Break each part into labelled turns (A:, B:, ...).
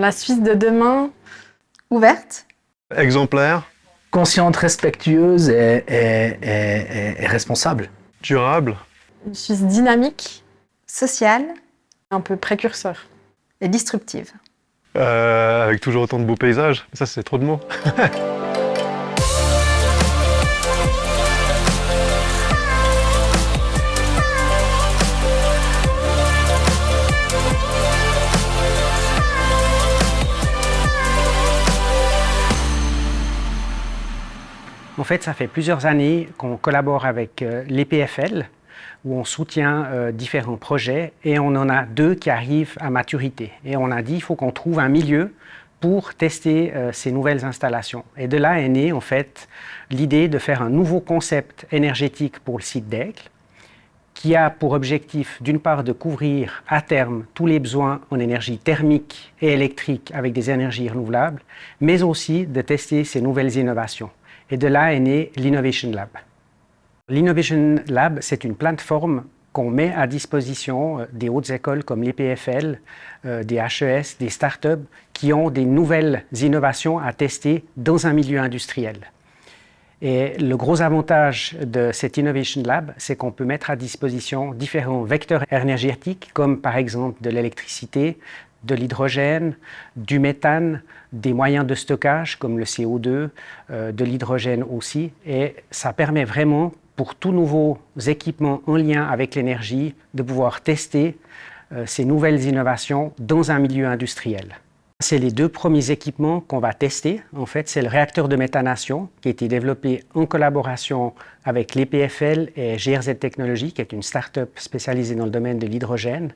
A: La Suisse de demain.
B: Ouverte.
C: Exemplaire.
D: Consciente, respectueuse et responsable.
C: Durable.
A: Une Suisse dynamique.
B: Sociale.
A: Un peu précurseur.
B: Et disruptive.
C: Avec toujours autant de beaux paysages. Ça, c'est trop de mots.
E: En fait, ça fait plusieurs années qu'on collabore avec l'EPFL, où on soutient différents projets, et on en a 2 qui arrivent à maturité. Et on a dit qu'il faut qu'on trouve un milieu pour tester ces nouvelles installations. Et de là est née, en fait, l'idée de faire un nouveau concept énergétique pour le site d'Aigle, qui a pour objectif, d'une part, de couvrir à terme tous les besoins en énergie thermique et électrique avec des énergies renouvelables, mais aussi de tester ces nouvelles innovations. Et de là est né l'Innovation Lab. L'Innovation Lab, c'est une plateforme qu'on met à disposition des hautes écoles comme l'EPFL, des HES, des startups qui ont des nouvelles innovations à tester dans un milieu industriel. Et le gros avantage de cet Innovation Lab, c'est qu'on peut mettre à disposition différents vecteurs énergétiques, comme par exemple de l'électricité, de l'hydrogène, du méthane, des moyens de stockage comme le CO2, de l'hydrogène aussi. Et ça permet vraiment, pour tous nouveaux équipements en lien avec l'énergie, de pouvoir tester ces nouvelles innovations dans un milieu industriel. C'est les 2 premiers équipements qu'on va tester. En fait, c'est le réacteur de méthanation qui a été développé en collaboration avec l'EPFL et GRZ Technologies, qui est une start-up spécialisée dans le domaine de l'hydrogène.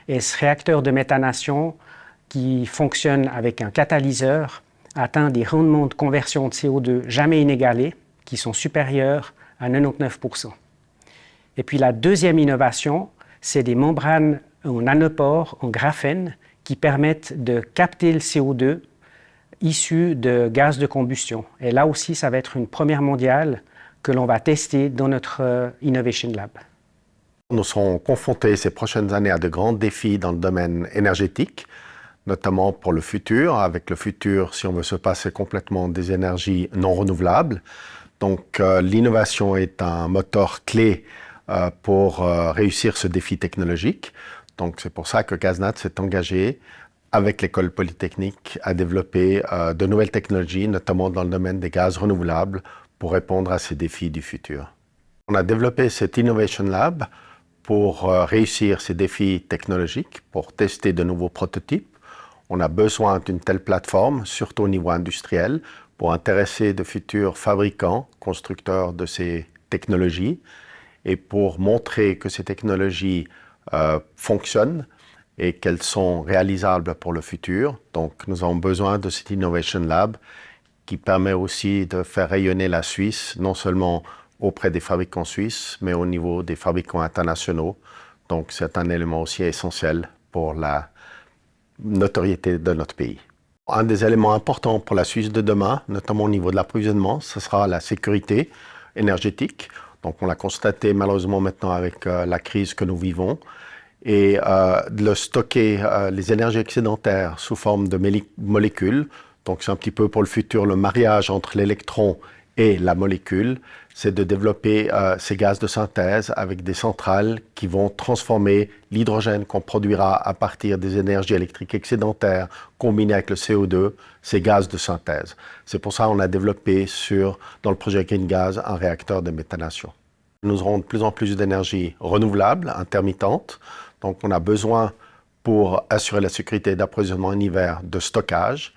E: Et ce réacteur de méthanation qui fonctionne avec un catalyseur atteint des rendements de conversion de CO2 jamais inégalés, qui sont supérieurs à 99%. Et puis la deuxième innovation, c'est des membranes en nanopores, en graphène, qui permettent de capter le CO2 issu de gaz de combustion. Et là aussi, ça va être une première mondiale que l'on va tester dans notre Innovation Lab.
F: Nous serons confrontés ces prochaines années à de grands défis dans le domaine énergétique, notamment pour le futur. Avec le futur, si on veut se passer complètement des énergies non renouvelables. Donc l'innovation est un moteur clé pour réussir ce défi technologique. Donc c'est pour ça que GazNat s'est engagé avec l'École polytechnique à développer de nouvelles technologies, notamment dans le domaine des gaz renouvelables, pour répondre à ces défis du futur. On a développé cet Innovation Lab pour réussir ces défis technologiques, pour tester de nouveaux prototypes. On a besoin d'une telle plateforme, surtout au niveau industriel, pour intéresser de futurs fabricants, constructeurs de ces technologies, et pour montrer que ces technologies fonctionnent et qu'elles sont réalisables pour le futur. Donc nous avons besoin de cet Innovation Lab qui permet aussi de faire rayonner la Suisse, non seulement auprès des fabricants suisses, mais au niveau des fabricants internationaux. Donc c'est un élément aussi essentiel pour la notoriété de notre pays. Un des éléments importants pour la Suisse de demain, notamment au niveau de l'approvisionnement, ce sera la sécurité énergétique. Donc on l'a constaté malheureusement maintenant avec la crise que nous vivons. Et de stocker les énergies excédentaires sous forme de molécules. Donc c'est un petit peu pour le futur le mariage entre l'électron et la molécule, c'est de développer ces gaz de synthèse avec des centrales qui vont transformer l'hydrogène qu'on produira à partir des énergies électriques excédentaires combinées avec le CO2, ces gaz de synthèse. C'est pour ça qu'on a développé dans le projet GreenGaz un réacteur de méthanation. Nous aurons de plus en plus d'énergie renouvelable, intermittente. Donc on a besoin, pour assurer la sécurité d'approvisionnement en hiver, de stockage.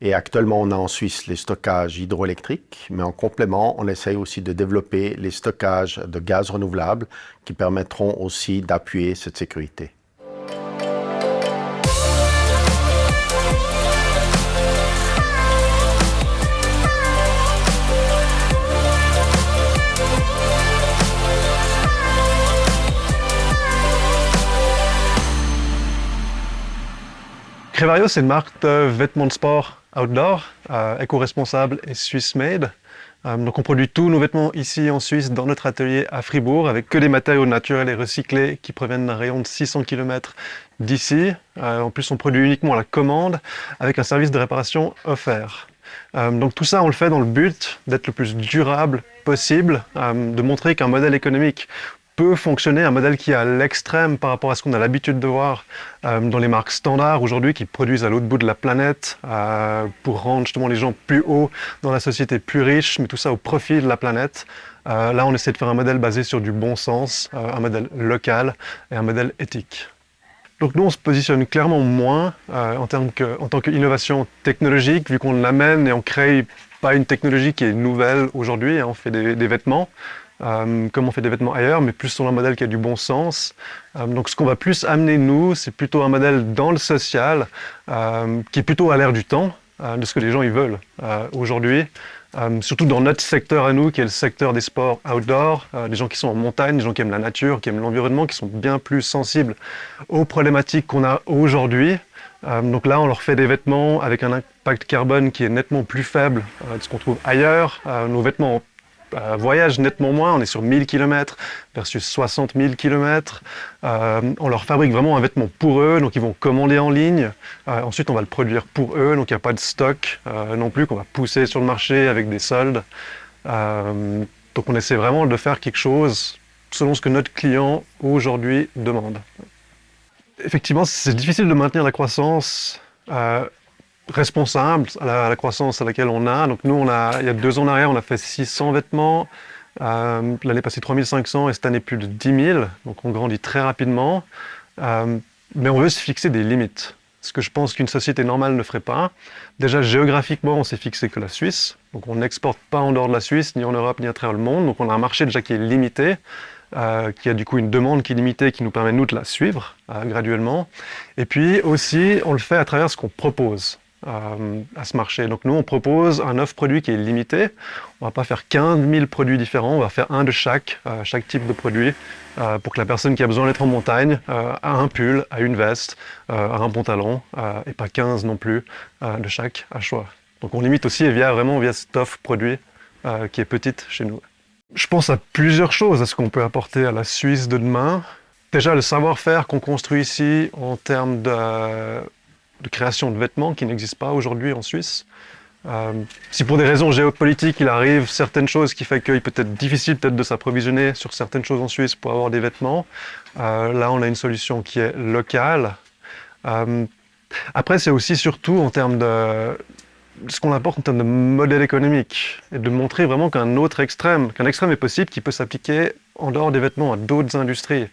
F: Et actuellement, on a en Suisse les stockages hydroélectriques, mais en complément, on essaye aussi de développer les stockages de gaz renouvelables qui permettront aussi d'appuyer cette sécurité.
C: Crevario, c'est une marque de vêtements de sport outdoor, éco-responsable et Swiss-made. Donc on produit tous nos vêtements ici en Suisse, dans notre atelier à Fribourg, avec que des matériaux naturels et recyclés qui proviennent d'un rayon de 600 km d'ici. En plus, on produit uniquement à la commande, avec un service de réparation offert. Donc tout ça, on le fait dans le but d'être le plus durable possible, de montrer qu'un modèle économique peut fonctionner, un modèle qui est à l'extrême par rapport à ce qu'on a l'habitude de voir dans les marques standards aujourd'hui qui produisent à l'autre bout de la planète pour rendre justement les gens plus hauts dans la société, plus riches, mais tout ça au profit de la planète. Là, on essaie de faire un modèle basé sur du bon sens, un modèle local et un modèle éthique. Donc nous, on se positionne clairement moins en tant qu'innovation technologique, vu qu'on l'amène et on crée pas une technologie qui est nouvelle aujourd'hui, hein, on fait des vêtements, comme on fait des vêtements ailleurs, mais plus sur un modèle qui a du bon sens. Donc ce qu'on va plus amener, nous, c'est plutôt un modèle dans le social, qui est plutôt à l'ère du temps, de ce que les gens ils veulent aujourd'hui. Surtout dans notre secteur à nous, qui est le secteur des sports outdoor, des gens qui sont en montagne, des gens qui aiment la nature, qui aiment l'environnement, qui sont bien plus sensibles aux problématiques qu'on a aujourd'hui. Donc là, on leur fait des vêtements avec un impact carbone qui est nettement plus faible de ce qu'on trouve ailleurs. Nos vêtements voyagent nettement moins, on est sur 1000 km versus 60 000 km. On leur fabrique vraiment un vêtement pour eux, donc ils vont commander en ligne. Ensuite, on va le produire pour eux, donc il n'y a pas de stock non plus qu'on va pousser sur le marché avec des soldes. Donc on essaie vraiment de faire quelque chose selon ce que notre client aujourd'hui demande. Effectivement, c'est difficile de maintenir la croissance responsable à la croissance à laquelle on a. Donc nous, il y a 2 ans en arrière, on a fait 600 vêtements. L'année passée, 3500 et cette année, plus de 10 000. Donc on grandit très rapidement. Mais on veut se fixer des limites. Ce que je pense qu'une société normale ne ferait pas. Déjà, géographiquement, on s'est fixé que la Suisse. Donc on n'exporte pas en dehors de la Suisse, ni en Europe, ni à travers le monde. Donc on a un marché déjà qui est limité. Qui a du coup une demande qui est limitée, qui nous permet nous de la suivre graduellement. Et puis aussi, on le fait à travers ce qu'on propose à ce marché. Donc nous, on propose un offre produit qui est limité. On va pas faire 15 000 produits différents, on va faire un de chaque type de produit, pour que la personne qui a besoin d'être en montagne a un pull, a une veste, a un pantalon, et pas 15 non plus de chaque à choix. Donc on limite aussi via cette offre produit qui est petite chez nous. Je pense à plusieurs choses à ce qu'on peut apporter à la Suisse de demain. Déjà, le savoir-faire qu'on construit ici en termes de création de vêtements qui n'existe pas aujourd'hui en Suisse. Si pour des raisons géopolitiques, il arrive certaines choses qui fait qu'il peut être difficile de s'approvisionner sur certaines choses en Suisse pour avoir des vêtements, là, on a une solution qui est locale. Après, c'est aussi surtout en termes de ce qu'on apporte en termes de modèle économique et de montrer vraiment qu'un extrême est possible, qui peut s'appliquer en dehors des vêtements à d'autres industries.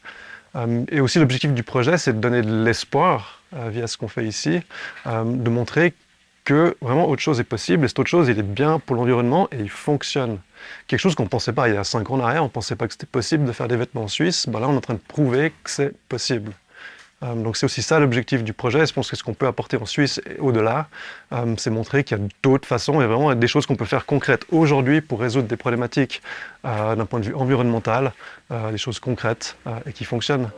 C: Et aussi l'objectif du projet, c'est de donner de l'espoir via ce qu'on fait ici, de montrer que vraiment autre chose est possible et cette autre chose, il est bien pour l'environnement et il fonctionne. Quelque chose qu'on ne pensait pas il y a 5 ans en arrière, on ne pensait pas que c'était possible de faire des vêtements en Suisse, là on est en train de prouver que c'est possible. Donc c'est aussi ça l'objectif du projet. Je pense que ce qu'on peut apporter en Suisse et au-delà, c'est montrer qu'il y a d'autres façons et vraiment des choses qu'on peut faire concrètes aujourd'hui pour résoudre des problématiques d'un point de vue environnemental, des choses concrètes et qui fonctionnent.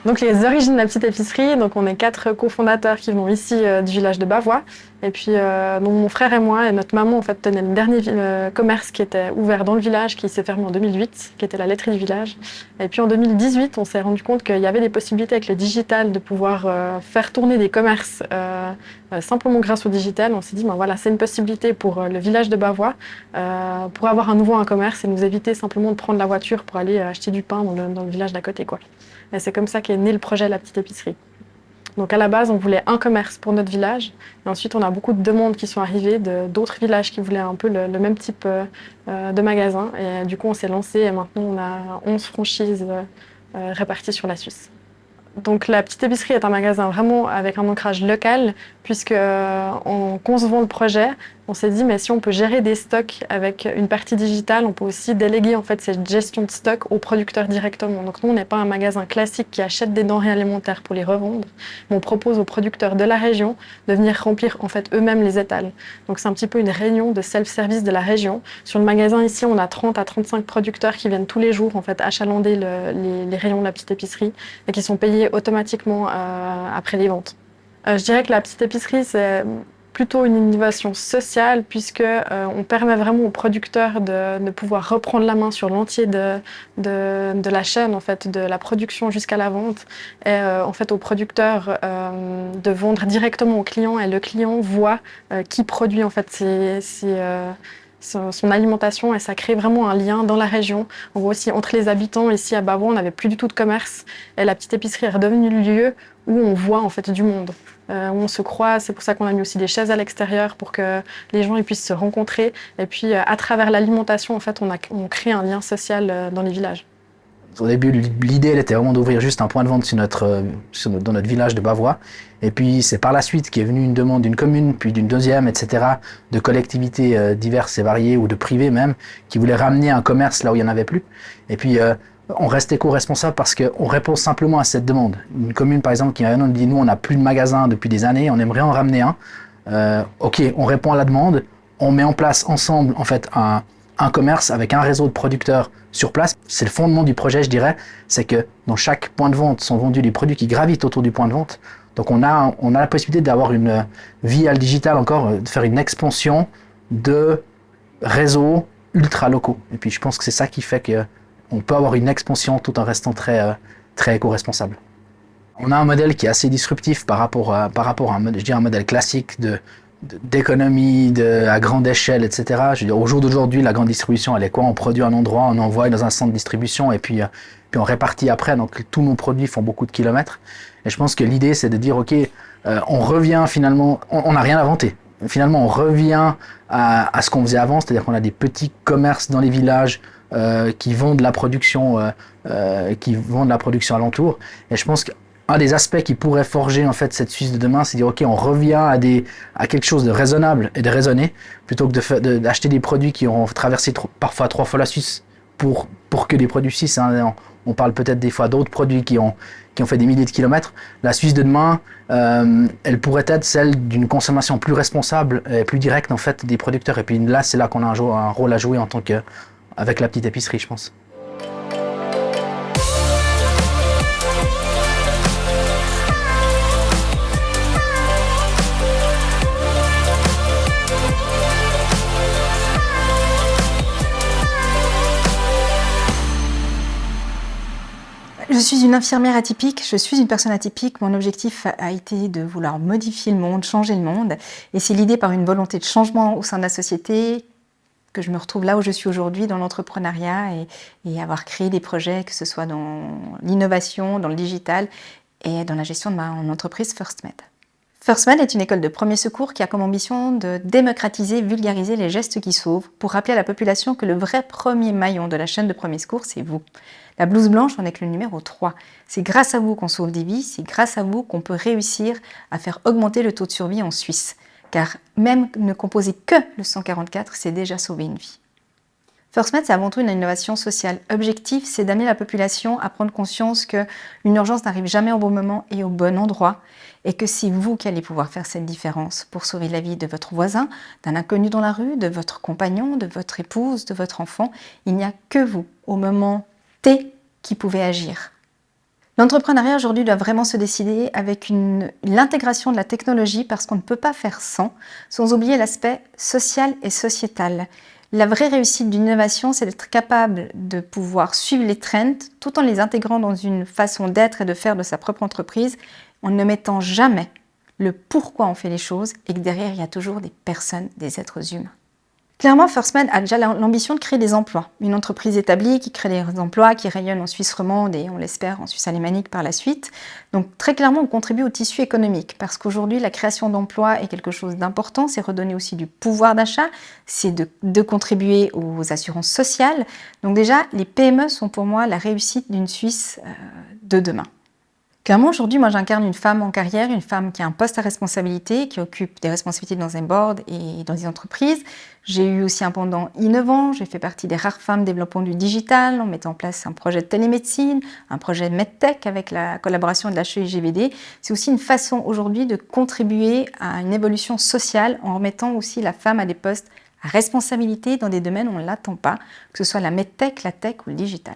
A: Donc les origines de la petite épicerie, donc on est 4 cofondateurs qui venons ici du village de Bavois. Et puis donc mon frère et moi et notre maman en fait tenaient le dernier commerce qui était ouvert dans le village, qui s'est fermé en 2008, qui était la laiterie du village. Et puis en 2018, on s'est rendu compte qu'il y avait des possibilités avec le digital de pouvoir faire tourner des commerces simplement grâce au digital. On s'est dit, ben voilà, c'est une possibilité pour le village de Bavois pour avoir à nouveau un commerce et nous éviter simplement de prendre la voiture pour aller acheter du pain dans le village d'à côté, quoi. Et c'est comme ça qu'est né le projet La Petite Épicerie. Donc à la base, on voulait un commerce pour notre village. Et ensuite, on a beaucoup de demandes qui sont arrivées d'autres villages qui voulaient un peu le même type de magasin. Et du coup, on s'est lancé et maintenant, on a 11 franchises réparties sur la Suisse. Donc La Petite Épicerie est un magasin vraiment avec un ancrage local, puisque en concevant le projet, on s'est dit, mais si on peut gérer des stocks avec une partie digitale, on peut aussi déléguer en fait cette gestion de stock aux producteurs directement. Donc nous, on n'est pas un magasin classique qui achète des denrées alimentaires pour les revendre, mais on propose aux producteurs de la région de venir remplir en fait eux-mêmes les étals. Donc c'est un petit peu une réunion de self-service de la région. Sur le magasin ici, on a 30 à 35 producteurs qui viennent tous les jours en fait achalander les rayons de la petite épicerie et qui sont payés automatiquement après les ventes. Je dirais que la petite épicerie, c'est plutôt une innovation sociale puisque on permet vraiment aux producteurs de pouvoir reprendre la main sur l'entier de la chaîne, en fait, de la production jusqu'à la vente, et en fait aux producteurs de vendre directement au client, et le client voit qui produit en fait son alimentation, et ça crée vraiment un lien dans la région. On voit aussi entre les habitants, ici à Bavois, on n'avait plus du tout de commerce, et la petite épicerie est redevenue le lieu où on voit en fait du monde, où on se croise. C'est pour ça qu'on a mis aussi des chaises à l'extérieur pour que les gens puissent se rencontrer, et puis à travers l'alimentation, en fait, on crée un lien social dans les villages.
D: Au début, l'idée elle était vraiment d'ouvrir juste un point de vente dans notre village de Bavois. Et puis c'est par la suite qu'est venue une demande d'une commune, puis d'une deuxième, etc., de collectivités diverses et variées, ou de privés même, qui voulaient ramener un commerce là où il n'y en avait plus. Et puis on reste éco-responsable parce qu'on répond simplement à cette demande. Une commune par exemple qui maintenant dit nous on n'a plus de magasin depuis des années, on aimerait en ramener un. Ok, on répond à la demande, on met en place ensemble en fait un commerce avec un réseau de producteurs sur place. C'est le fondement du projet, je dirais, c'est que dans chaque point de vente sont vendus les produits qui gravitent autour du point de vente. Donc on a la possibilité d'avoir une via le digital encore, de faire une expansion de réseaux ultra locaux. Et puis je pense que c'est ça qui fait qu'on peut avoir une expansion tout en restant très éco-responsable. On a un modèle qui est assez disruptif par rapport à un modèle classique d'économie à grande échelle, etc. Je veux dire, au jour d'aujourd'hui, la grande distribution, elle est quoi? On produit à un endroit, on envoie dans un centre de distribution et puis on répartit après. Donc tous nos produits font beaucoup de kilomètres. Et je pense que l'idée, c'est de dire, ok, on revient finalement, on n'a rien inventé. Finalement, on revient à ce qu'on faisait avant, c'est-à-dire qu'on a des petits commerces dans les villages qui vendent la production alentour. Et je pense qu'un des aspects qui pourrait forger en fait cette Suisse de demain, c'est de dire ok, on revient à quelque chose de raisonnable et de raisonné, plutôt que d'acheter des produits qui auront traversé parfois 3 fois la Suisse pour que des produits suisses. Hein. On parle peut-être des fois d'autres produits qui ont fait des milliers de kilomètres. La Suisse de demain, elle pourrait être celle d'une consommation plus responsable et plus directe en fait des producteurs. Et puis là, c'est là qu'on a un rôle à jouer avec la petite épicerie, je pense.
B: Je suis une infirmière atypique, je suis une personne atypique. Mon objectif a été de vouloir modifier le monde, changer le monde. Et c'est l'idée par une volonté de changement au sein de la société que je me retrouve là où je suis aujourd'hui, dans l'entrepreneuriat et avoir créé des projets, que ce soit dans l'innovation, dans le digital et dans la gestion de mon entreprise FirstMed. FirstMed est une école de premier secours qui a comme ambition de démocratiser, vulgariser les gestes qui sauvent pour rappeler à la population que le vrai premier maillon de la chaîne de premier secours, c'est vous. La blouse blanche en est que le numéro 3. C'est grâce à vous qu'on sauve des vies, c'est grâce à vous qu'on peut réussir à faire augmenter le taux de survie en Suisse. Car même ne composer que le 144, c'est déjà sauver une vie. FirstMed, c'est avant tout une innovation sociale. Objectif, c'est d'amener la population à prendre conscience qu'une urgence n'arrive jamais au bon moment et au bon endroit, et que c'est vous qui allez pouvoir faire cette différence pour sauver la vie de votre voisin, d'un inconnu dans la rue, de votre compagnon, de votre épouse, de votre enfant. Il n'y a que vous, au moment T, qui pouvez agir. L'entrepreneuriat aujourd'hui doit vraiment se décider avec l'intégration de la technologie, parce qu'on ne peut pas faire sans oublier l'aspect social et sociétal. La vraie réussite d'une innovation, c'est d'être capable de pouvoir suivre les trends tout en les intégrant dans une façon d'être et de faire de sa propre entreprise, en ne mettant jamais le pourquoi on fait les choses et que derrière, il y a toujours des personnes, des êtres humains. Clairement, FirstMed a déjà l'ambition de créer des emplois. Une entreprise établie qui crée des emplois, qui rayonne en Suisse romande et on l'espère en Suisse alémanique par la suite. Donc très clairement, on contribue au tissu économique parce qu'aujourd'hui, la création d'emplois est quelque chose d'important. C'est redonner aussi du pouvoir d'achat, c'est de contribuer aux assurances sociales. Donc déjà, les PME sont pour moi la réussite d'une Suisse de demain. Clairement, aujourd'hui, moi, j'incarne une femme en carrière, une femme qui a un poste à responsabilité, qui occupe des responsabilités dans un board et dans des entreprises. J'ai eu aussi un pendant innovant. J'ai fait partie des rares femmes développant du digital, en mettant en place un projet de télémédecine, un projet de MedTech avec la collaboration de l'HEIGVD. C'est aussi une façon aujourd'hui de contribuer à une évolution sociale en remettant aussi la femme à des postes à responsabilité dans des domaines où on ne l'attend pas, que ce soit la MedTech, la tech ou le digital.